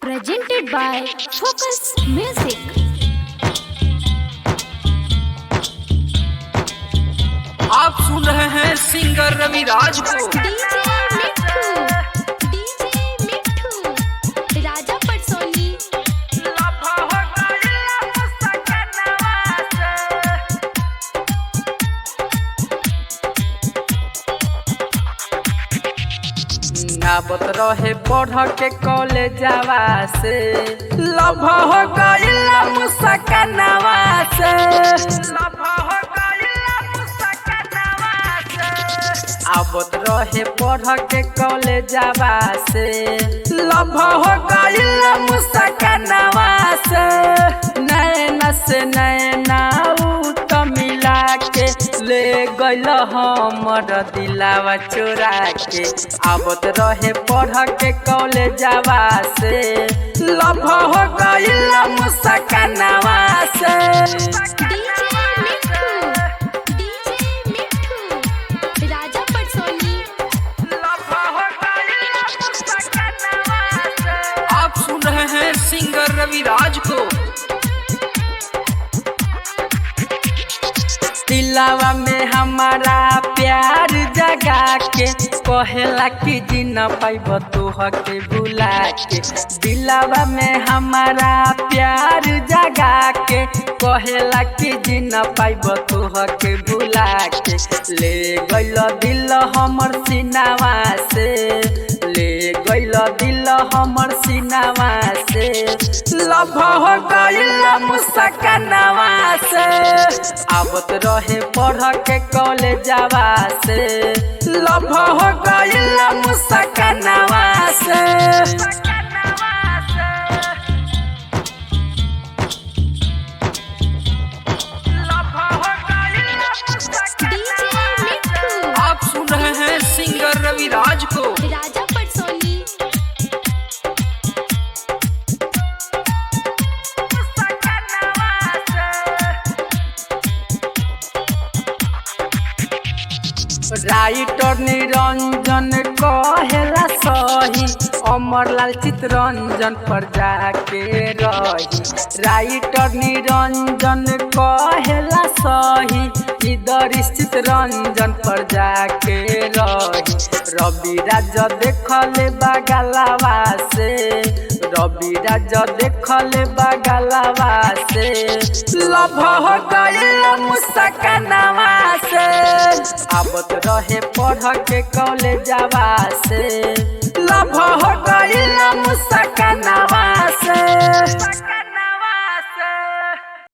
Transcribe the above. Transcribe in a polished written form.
presented by Focus Music. आप सुन रहे हैं सिंगर रविराज को। डीजे मिठू राजा पटसोनी। नाबत रहे पढ़ के कॉलेजवा से लभ हो गइल मुस्कानवा से। आबत रहे पढ़ के कॉलेजवा से लभ हो गइल मुस्कानवा से। नैना से नैना उ त मिला के ले गइल हमर दिलावा चोरा के। आबत रहे पढ़ के कॉलेजवा से लभ हो गइल मुस्कानवा से। राजा पटसोनी। आप सुन रहे हैं सिंगर रविराज को। दिलावा में हमारा प्यार जगा के कहेला कि जी न पाइब तोह के भुला के। दिलावा में हमारा प्यार जगा के कहेला कि जी न पाइब तोह के भुला के। ले गइल दिल हमर सीनावा से, ले गइल दिल हमर सीनावा से। लभ हो गइल मुस्कानवा से। आबत रहे पढ़ के कॉलेजवा से लभ हो गइल मुस्कानवा से। आप सुन रहे हैं सिंगर रविराज को। राजा पटसोनी। राइटर निरंजन कहेला सही अमरलाल चितरंजन पर जाके रही। राइटर निरंजन कहेला सही इधर चितरंजन पर जाके रही। रविराज देखले बगलवा से, रविराज देखले बगलवा से। लभ हो गइल मुस्कानवा से। आबत रहे पढ़ के कॉलेजवा से लभ हो गइल मुस्कानवा